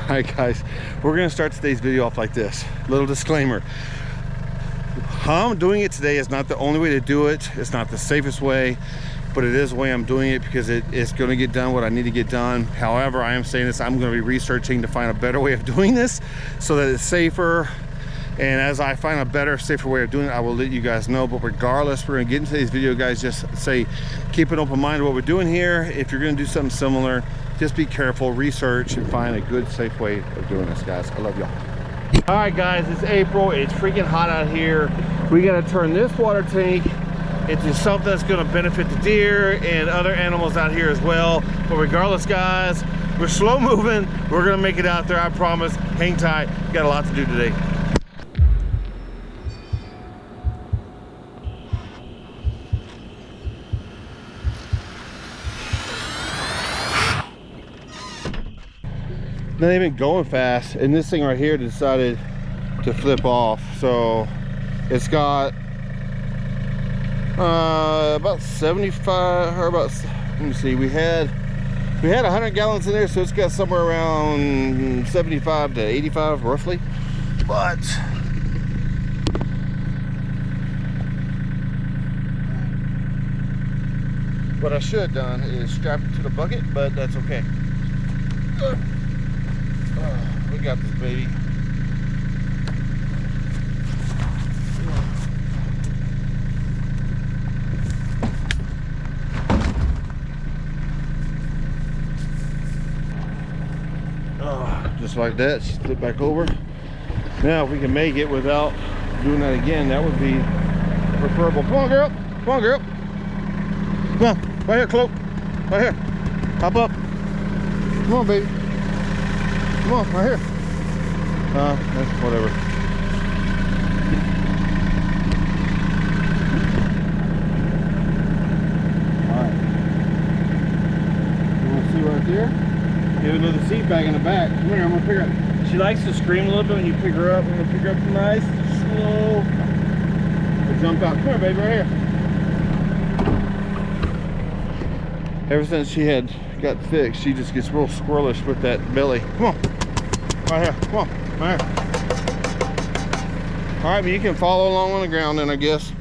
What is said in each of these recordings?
All right, guys, we're gonna start today's video off like this. Little disclaimer. How I'm doing it today is not the only way to do it. It's not the safest way, but it is the way I'm doing it because it's gonna get done what I need to get done. However, I am saying this, I'm gonna be researching to find a better way of doing this so that it's safer. And as I find a better, safer way of doing it, I will let you guys know. But regardless, we're gonna get into today's video, guys. Just say, keep an open mind to what we're doing here. If you're gonna do something similar, just be careful, research, and find a good, safe way of doing this, guys. I love y'all. All right, guys, it's April. It's freaking hot out here. We gotta turn this water tank into something that's gonna benefit the deer and other animals out here as well. But regardless, guys, we're slow moving. We're gonna make it out there, I promise. Hang tight, got a lot to do today. Not even going fast, and this thing right here decided to flip off. So it's got about 75, or about, let me see, we had 100 gallons in there, so it's got somewhere around 75 to 85 roughly. But what I should have done is strap it to the bucket, but that's okay. We got this baby. Just like that, flip back over. Now if we can make it without doing that again, that would be preferable. Come on, girl. Come on, girl. Come on, right here, Cloak. Right here. Hop up. Come on, baby. Come on, right here. That's whatever. Alright. You want to see right there? Give another seat back in the back. Come here, I'm going to pick her up. She likes to scream a little bit when you pick her up. I'm going to pick her up nice, slow. We'll jump out. Come here, baby, right here. Ever since she got fixed, she just gets real squirrelish with that belly. Come on. Right here, come on, right here. All right, but you can follow along on the ground then, I guess.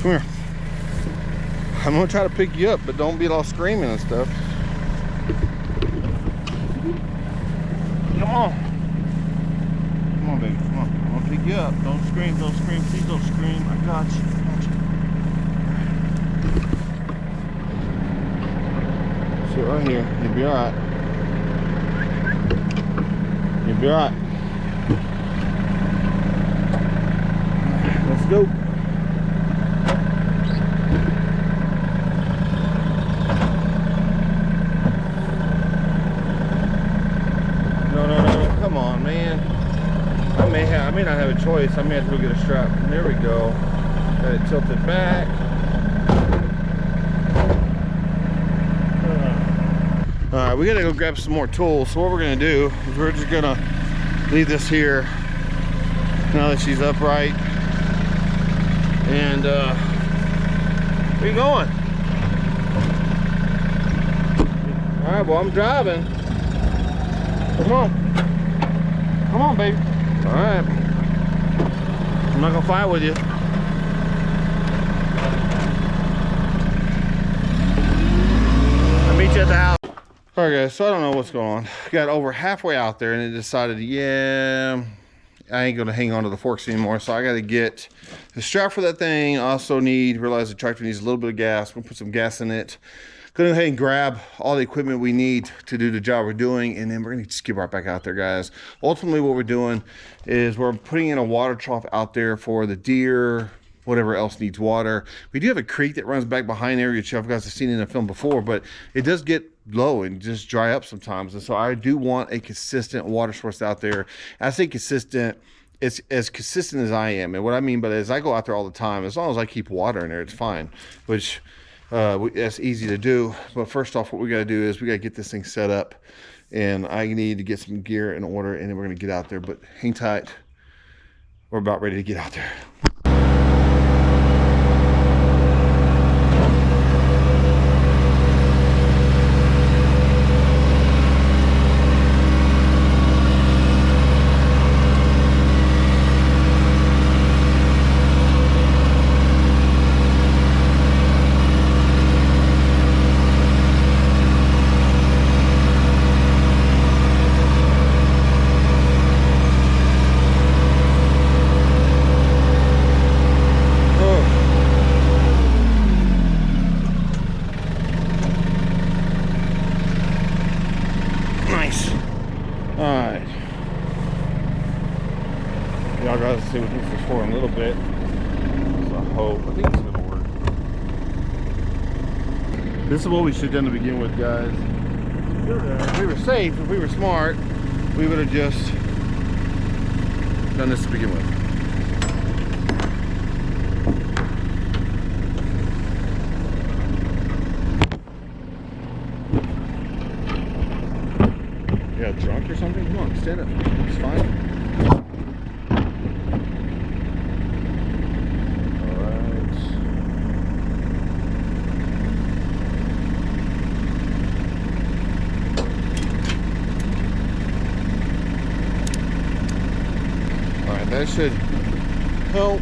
Come here. I'm gonna try to pick you up, but don't be all screaming and stuff. Come on. Come on, baby, come on. I'm gonna pick you up. Don't scream, don't scream, please don't scream. I got you. Sit right here. You'll be alright. You'll be alright. Let's go. No. Come on, man. I may not have a choice. I may have to go get a strap. There we go. Got it tilted back. Alright, we gotta go grab some more tools. So what we're gonna do is we're just gonna leave this here now that she's upright. And where you going? Alright, well, I'm driving. Come on. Come on, baby. Alright. I'm not gonna fight with you. I'll meet you at the house. Alright, guys, so I don't know what's going on. Got over halfway out there and it decided, yeah, I ain't gonna hang on to the forks anymore, so I gotta get the strap for that thing. I also realize the tractor needs a little bit of gas. We'll put some gas in it. Gonna go ahead and grab all the equipment we need to do the job we're doing, and then we're gonna just get right back out there, guys. Ultimately, what we're doing is we're putting in a water trough out there for the deer, whatever else needs water. We do have a creek that runs back behind there, which you guys have seen in the film before, but it does get low and just dry up sometimes. And so I do want a consistent water source out there. I say consistent, it's as consistent as I am. And what I mean by that is I go out there all the time. As long as I keep water in there, it's fine, which that's easy to do. But first off, what we got to do is we got to get this thing set up, and I need to get some gear in order, and then we're going to get out there. But hang tight. We're about ready to get out there. does. See, we can just forward a little bit. So I think it's gonna work. This is what we should have done to begin with, guys. If we were safe, if we were smart, we would have just done this to begin with. Yeah, drunk or something? Come on, stand up. It's fine. Alright, that should help.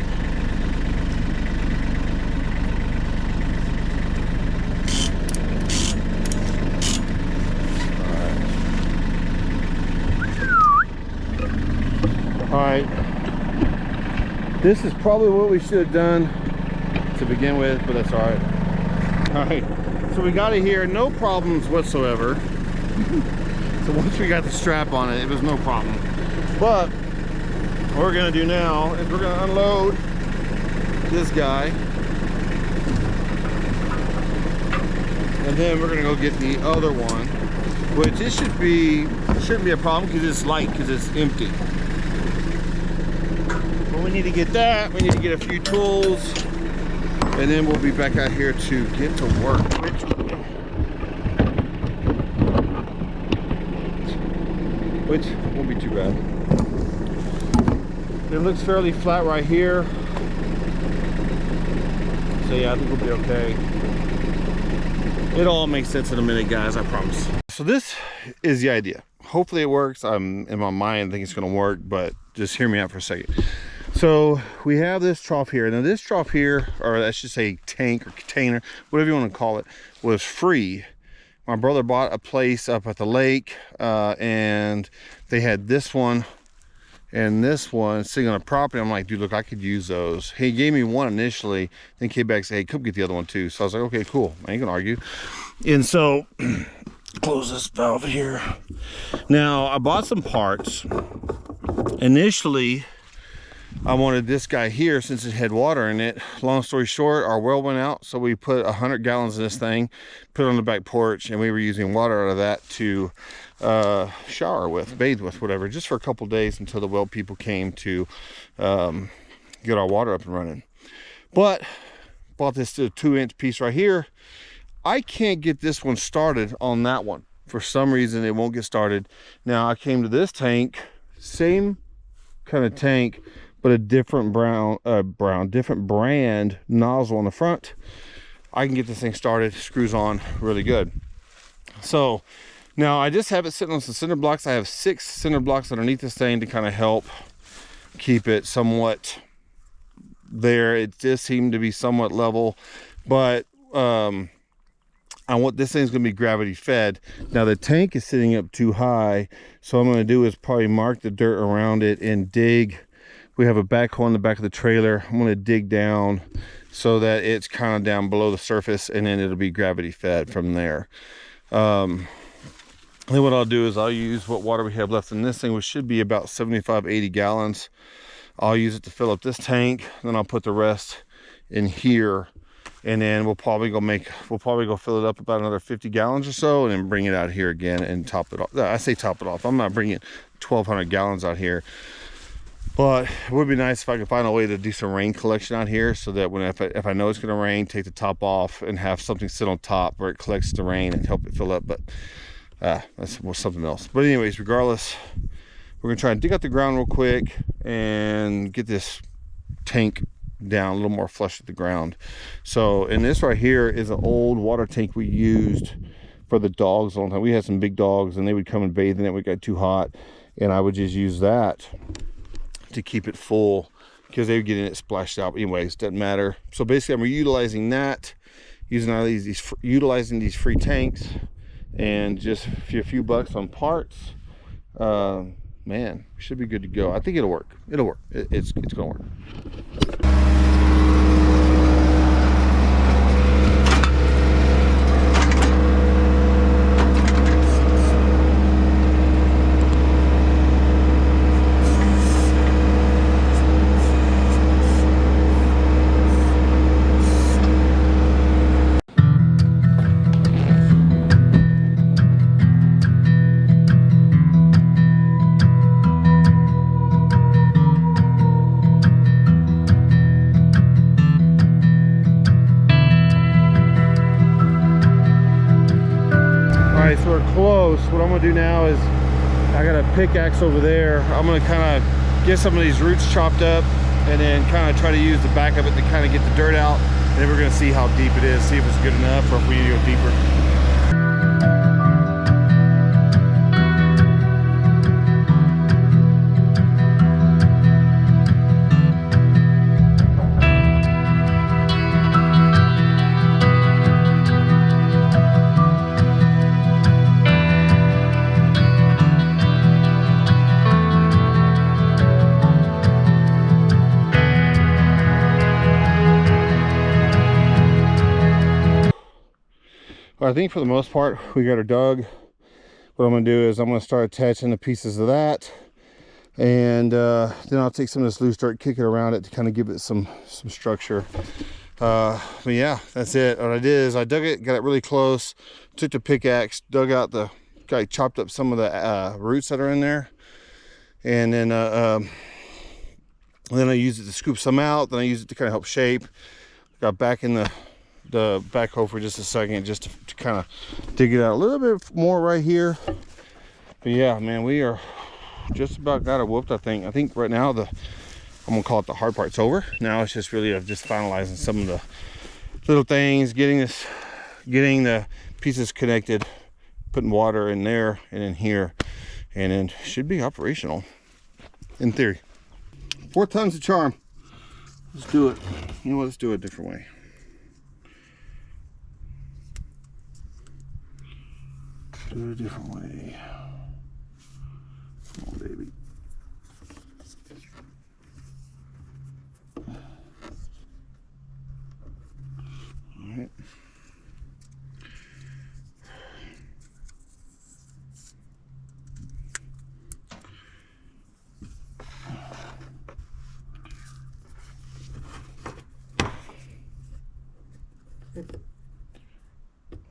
Alright, this is probably what we should have done to begin with, but that's alright. Alright, so we got it here, no problems whatsoever. So once we got the strap on it, it was no problem. But what we're gonna do now is we're gonna unload this guy, and then we're gonna go get the other one, which it shouldn't be a problem because it's light, because it's empty. But we need to get that, we need to get a few tools, and then we'll be back out here to get to work, which won't be too bad. It looks fairly flat right here, so yeah, I think we'll be okay. It all makes sense in a minute, guys, I promise. So this is the idea. Hopefully it works. I'm in my mind think it's going to work, but just hear me out for a second. So we have this trough here. Now this trough here, or I should say tank or container, whatever you want to call it, was free. My brother bought a place up at the lake, and they had this one and this one sitting on a property. I'm like, dude, look, I could use those. He gave me one initially, then came back and said, hey, come get the other one too. So I was like, okay, cool, I ain't gonna argue. And so close this valve here. Now I bought some parts. Initially I wanted this guy here since it had water in it. Long story short, our well went out, so we put 100 gallons in this thing, put it on the back porch, and we were using water out of that to shower with, bathe with, whatever, just for a couple days until the well people came to get our water up and running. But bought this 2-inch piece right here. I can't get this one started on that one. For some reason, it won't get started. Now I came to this tank, same kind of tank, but a different different brand nozzle on the front. I can get this thing started, screws on really good. So now I just have it sitting on some cinder blocks. I have 6 cinder blocks underneath this thing to kind of help keep it somewhat there. It just seemed to be somewhat level, but I want this thing's gonna be gravity fed. Now the tank is sitting up too high, so what I'm gonna do is probably mark the dirt around it and dig. We have a backhoe in the back of the trailer. I'm gonna dig down so that it's kind of down below the surface, and then it'll be gravity fed from there. Then what I'll do is I'll use what water we have left in this thing, which should be about 75-80 gallons. I'll use it to fill up this tank, then I'll put the rest in here, and then we'll probably go fill it up about another 50 gallons or so, and then bring it out here again and top it off. I say top it off, I'm not bringing 1,200 gallons out here, but it would be nice if I could find a way to do some rain collection out here, so that if I know it's going to rain, take the top off and have something sit on top where it collects the rain and help it fill up. But that's something else. But anyways, regardless, we're gonna try and dig out the ground real quick and get this tank down a little more flush with the ground. So, and this right here is an old water tank we used for the dogs a long time. We had some big dogs and they would come and bathe in it. We got too hot, and I would just use that to keep it full because they would get in it splashed out. Anyways, doesn't matter. So basically I'm utilizing that, utilizing these free tanks, and just a few bucks on parts. Man, we should be good to go. I think it'll work. It'll work. It's gonna work. right, so we're close. What I'm gonna do now is I got a pickaxe over there. I'm gonna kind of get some of these roots chopped up and then kind of try to use the back of it to kind of get the dirt out. And then we're gonna see how deep it is, see if it's good enough or if we need to go deeper. I think for the most part we got her dug. What I'm going to do is I'm going to start attaching the pieces of that, and then I'll take some of this loose dirt, kick it around it to kind of give it some structure. But yeah, that's it. What I did is I dug it, got it really close, took the pickaxe, dug out the, chopped up some of the roots that are in there, and then I used it to scoop some out. Then I used it to kind of help shape. Got back in the backhoe for just a second, just to kind of dig it out a little bit more right here. But yeah, man, we are just about got it whooped. I think right now I'm gonna call it the hard part's over. Now it's just really of just finalizing some of the little things, getting the pieces connected, putting water in there and in here, and then should be operational in theory. 4 times the charm. Let's do it. You know what, let's do it a different way. Do it a different way. Come on, baby. All right.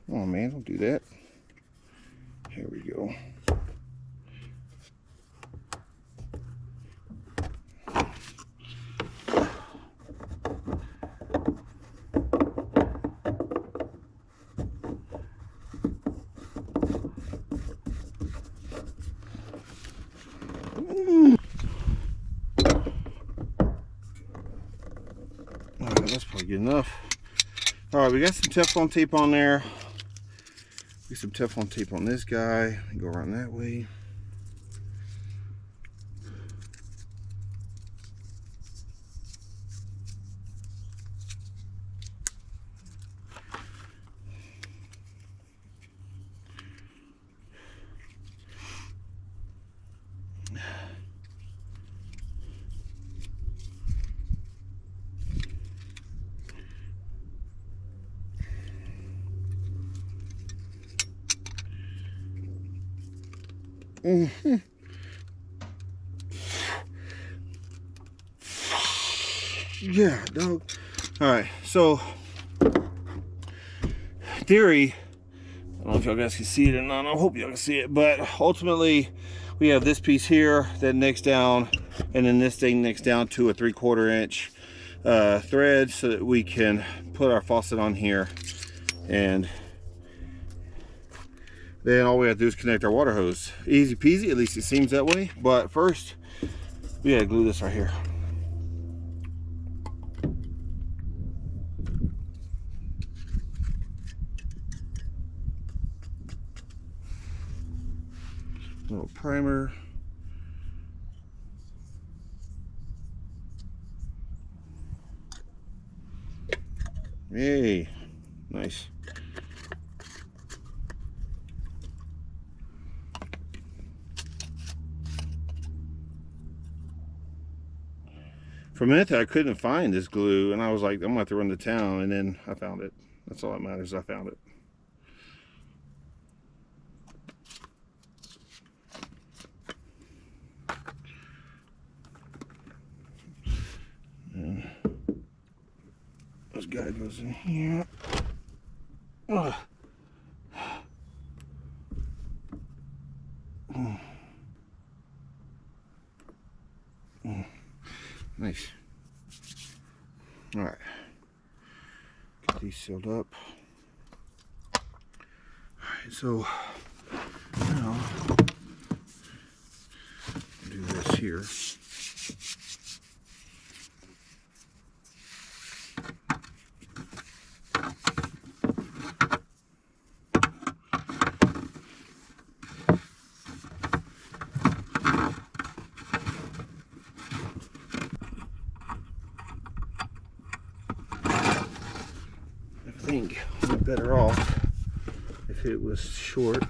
Come on, man, don't do that. Here we go. All right, that's probably good enough. All right, we got some Teflon tape on there. Get some Teflon tape on this guy and go around that way. Mm-hmm. Yeah, dog. All right, so theory, I don't know if y'all guys can see it or not. I hope y'all can see it, but ultimately we have this piece here that nicks down, and then this thing nicks down to a 3/4 inch thread so that we can put our faucet on here, and then all we have to do is connect our water hose. Easy peasy, at least it seems that way. But first, we gotta glue this right here. A little primer. Yay, nice. For a minute I couldn't find this glue, and I was like, I'm gonna have to run to town, and then I found it. That's all that matters, I found it. And this guy goes in here. Ugh. Nice. All right, get these sealed up. All right, so Now, do this here. I think we'd be better off if it was short.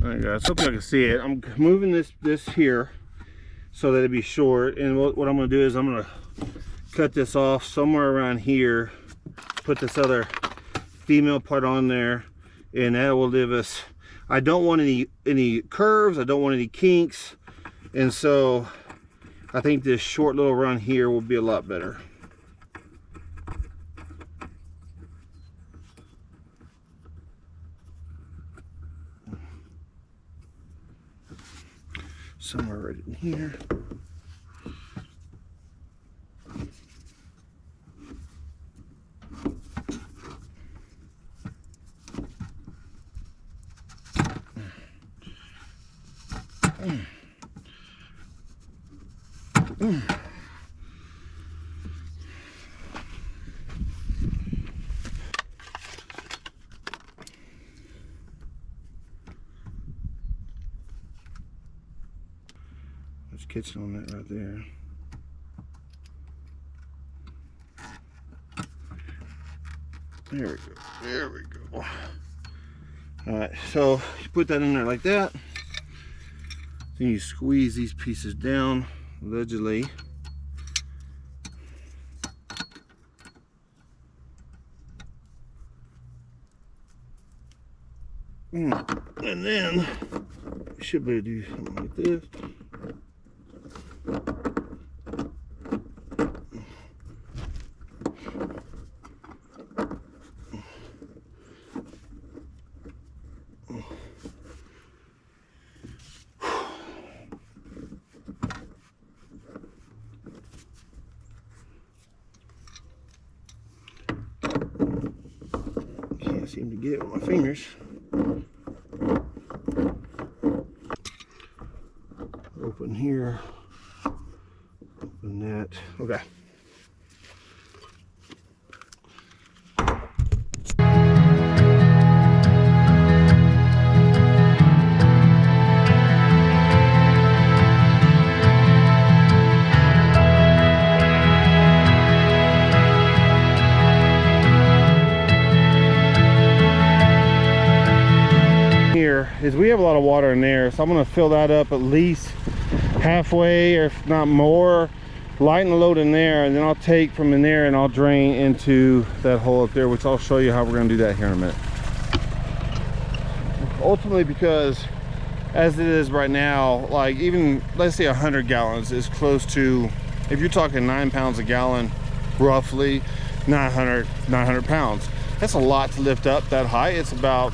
Alright guys, hope you can see it. I'm moving this here so that it'd be short, and what I'm going to do is I'm going to cut this off somewhere around here, put this other female part on there, and that will give us, I don't want any curves, I don't want any kinks, and so I think this short little run here will be a lot better. Somewhere right in here. There's kitchen on that right there. There we go. There we go. All right, so you put that in there like that. Then you squeeze these pieces down allegedly. And then you should be able to do something like this. Can't seem to get it with my fingers. Open here, open that. Okay. Here is we have a lot of water in there, so I'm going to fill that up at least halfway, or if not more, lighten the load in there, and then I'll take from in there and I'll drain into that hole up there, which I'll show you how we're going to do that here in a minute. Ultimately, because as it is right now, like even let's say 100 gallons is close to, if you're talking 9 pounds a gallon, roughly 900 pounds. That's a lot to lift up that high. It's about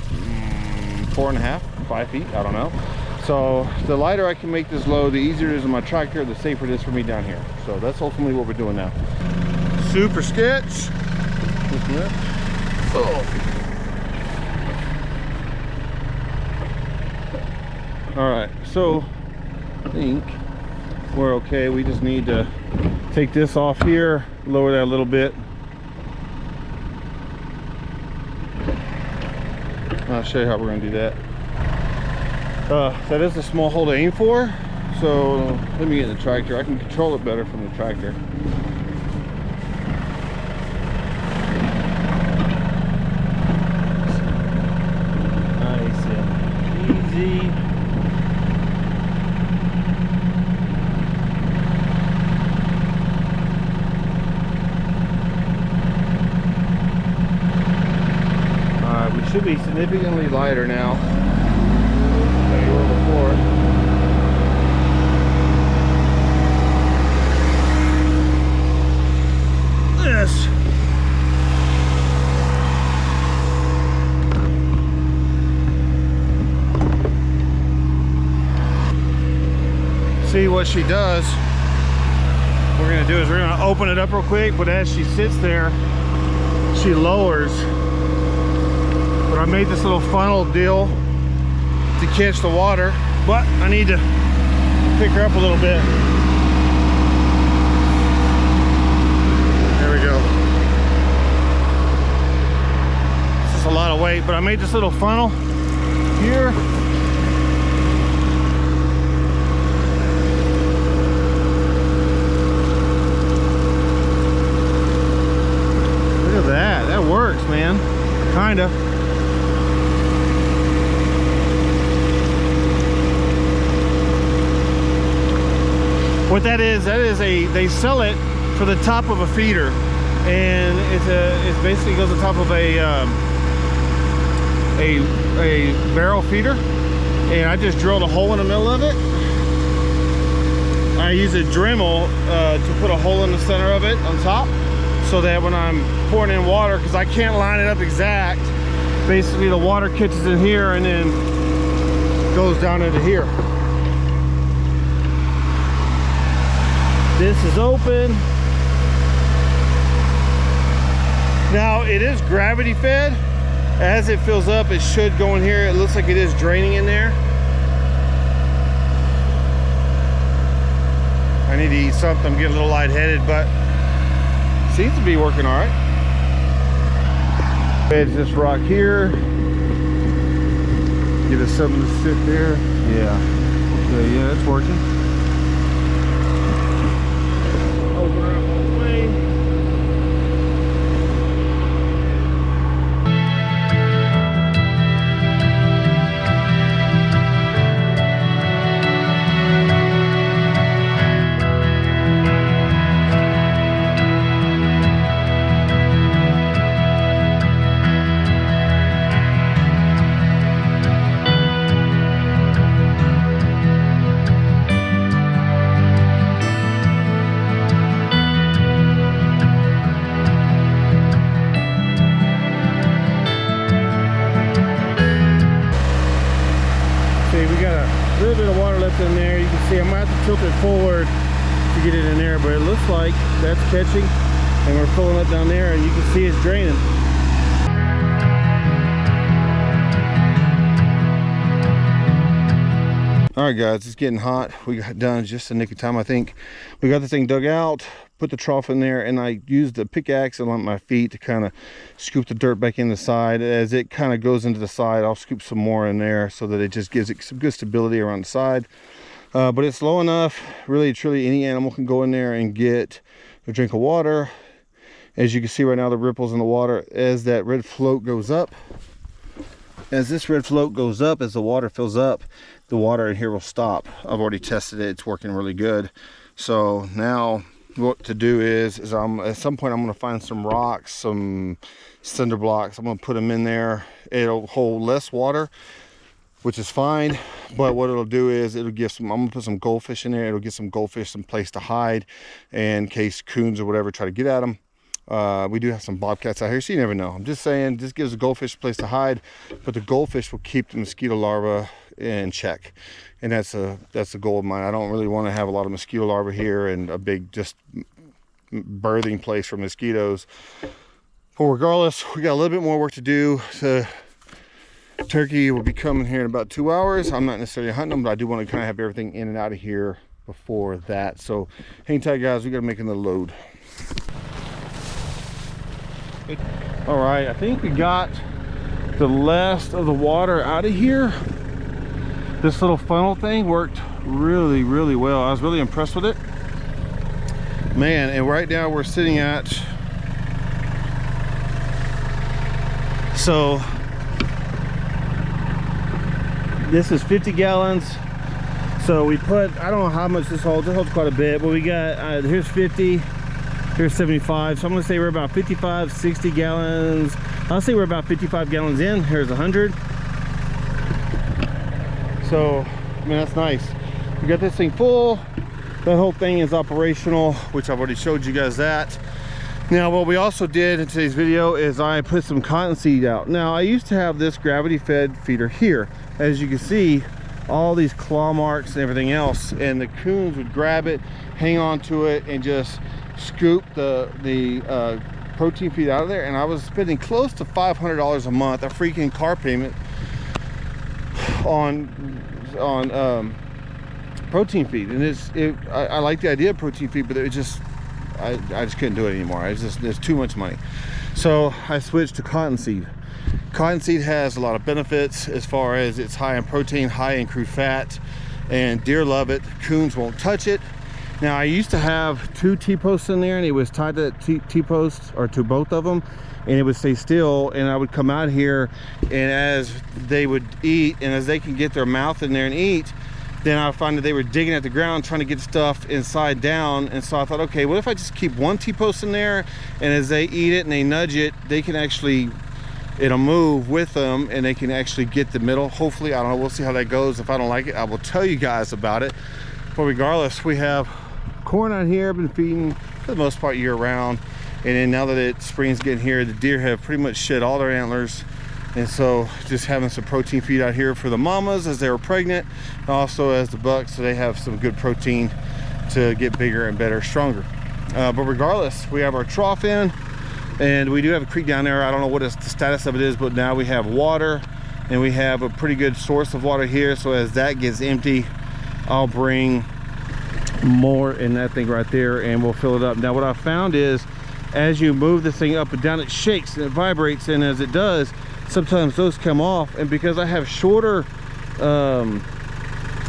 4.5, 5 feet, I don't know. So the lighter I can make this load, the easier it is on my tractor, the safer it is for me down here. So that's ultimately what we're doing now. Super sketch. Oh. All right, so I think we're okay. We just need to take this off here, lower that a little bit. I'll show you how we're going to do that. That is a small hole to aim for, so let me get in the tractor. I can control it better from the tractor. Nice and easy. Alright, we should be significantly lighter now. what she does, what we're gonna do is we're gonna open it up real quick, but as she sits there, she lowers. But I made this little funnel deal to catch the water, but I need to pick her up a little bit. There we go. This is a lot of weight, but I made this little funnel here. Look at that. That works, man. Kinda. What that is they sell it for the top of a feeder, and it basically goes on top of a barrel feeder, and I just drilled a hole in the middle of it. I use a Dremel to put a hole in the center of it on top, so that when I'm pouring in water, because I can't line it up exact, basically the water catches in here and then goes down into here. This is open. Now it is gravity fed. As it fills up, it should go in here. It looks like it is draining in there. I need to eat something. I'm getting a little lightheaded, but seems to be working all right. Edge this rock here. Give it something to sit there. Yeah, it's working. In there, you can see I'm gonna have to tilt it forward to get it in there, but it looks like that's catching, and we're filling it down there, and you can see it's draining. All right, guys, it's getting hot. We got done just in the nick of time. I think we got this thing dug out, put the trough in there, and I used the pickaxe and on my feet to kind of scoop the dirt back in the side. As it kind of goes into the side, I'll scoop some more in there so that it just gives it some good stability around the side. But it's low enough, really truly any animal can go in there and get a drink of water. As you can see right now, the ripples in the water as that red float goes up. As this red float goes up, as the water fills up, the water in here will stop. I've already tested it, it's working really good. So now what to do is at some point I'm going to find some rocks, some cinder blocks. I'm going to put them in there. It'll hold less water, which is fine, but what it'll do is it'll give some, I'm going to put some goldfish in there. It'll give some goldfish some place to hide in case coons or whatever try to get at them. We do have some bobcats out here, so you never know. I'm just saying, this gives the goldfish a place to hide, but the goldfish will keep the mosquito larvae in check, and that's the goal of mine. I don't really want to have a lot of mosquito larvae here and a big just birthing place for mosquitoes. But regardless, we got a little bit more work to do. The turkey will be coming here in about 2 hours. I'm not necessarily hunting them, but I do want to kind of have everything in and out of here before that. So hang tight, guys. We got to make another load. All right, I think we got the last of the water out of here. This little funnel thing worked really, really well. I was really impressed with it, man. And right now we're sitting at, so this is 50 gallons. So we put, I don't know how much this holds. It holds quite a bit, but we got here's 50. Here's 75, so I'm gonna say we're about 55, 60 gallons. I'll say we're about 55 gallons in. Here's 100. So, I mean, that's nice. We got this thing full. That whole thing is operational, which I've already showed you guys that. Now, what we also did in today's video is I put some cottonseed out. Now, I used to have this gravity fed feeder here. As you can see, all these claw marks and everything else, and the coons would grab it, hang on to it, and just scoop the protein feed out of there. And I was spending close to $500 a month, a freaking car payment on protein feed. And I like the idea of protein feed, but it just I just couldn't do it anymore. There's too much money. So I switched to cottonseed. Cottonseed has a lot of benefits as far as it's high in protein, high in crude fat, and deer love it. Coons won't touch it. Now, I used to have 2 T-posts in there, and it was tied to T-posts, or to both of them, and it would stay still. And I would come out here, and as they would eat, and as they can get their mouth in there and eat, then I find that they were digging at the ground trying to get stuff inside down. And so I thought, okay, what if I just keep 1 T-post in there, and as they eat it and they nudge it, they can actually, it'll move with them, and they can actually get the middle. Hopefully, I don't know, we'll see how that goes. If I don't like it, I will tell you guys about it. But regardless, we have corn out here. I've been feeding for the most part year round, and then now that spring's getting here, the deer have pretty much shed all their antlers, and so just having some protein feed out here for the mamas as they were pregnant, and also as the bucks, so they have some good protein to get bigger and better, stronger. But regardless, we have our trough in, and we do have a creek down there. I don't know what the status of it is, but now we have water, and we have a pretty good source of water here. So as that gets empty, I'll bring more in that thing right there, and we'll fill it up. Now, what I found is, as you move this thing up and down, it shakes and it vibrates, and as it does, sometimes those come off. And because I have shorter,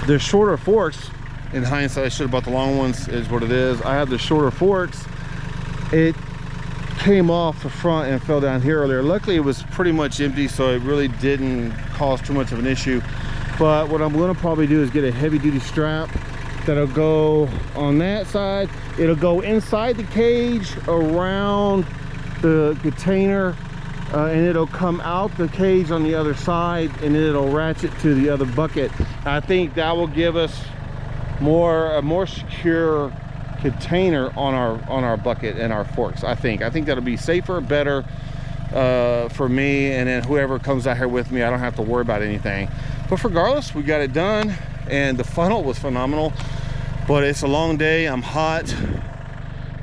there's shorter forks. In hindsight, I should have bought the long ones, is what it is. I have the shorter forks. It came off the front and fell down here earlier. Luckily, it was pretty much empty, so it really didn't cause too much of an issue. But what I'm going to probably do is get a heavy-duty strap that'll go on that side. It'll go inside the cage, around the container, and it'll come out the cage on the other side, and then it'll ratchet to the other bucket. I think that will give us a more secure container on our bucket and our forks. I think that'll be safer, better for me, and then whoever comes out here with me, I don't have to worry about anything. But regardless, we got it done, and the funnel was phenomenal. But it's a long day. I'm hot.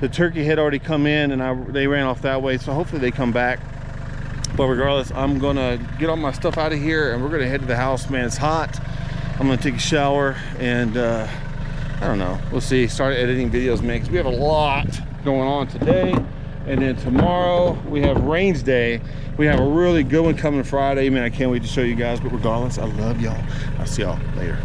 The turkey had already come in, and they ran off that way, so hopefully they come back. But regardless, I'm gonna get all my stuff out of here, and we're gonna head to the house. Man, it's hot. I'm gonna take a shower, and I don't know, we'll see. Start editing videos, man, because we have a lot going on today. And then tomorrow we have range day. We have a really good one coming Friday. Man, I can't wait to show you guys. But regardless, I love y'all. I'll see y'all later.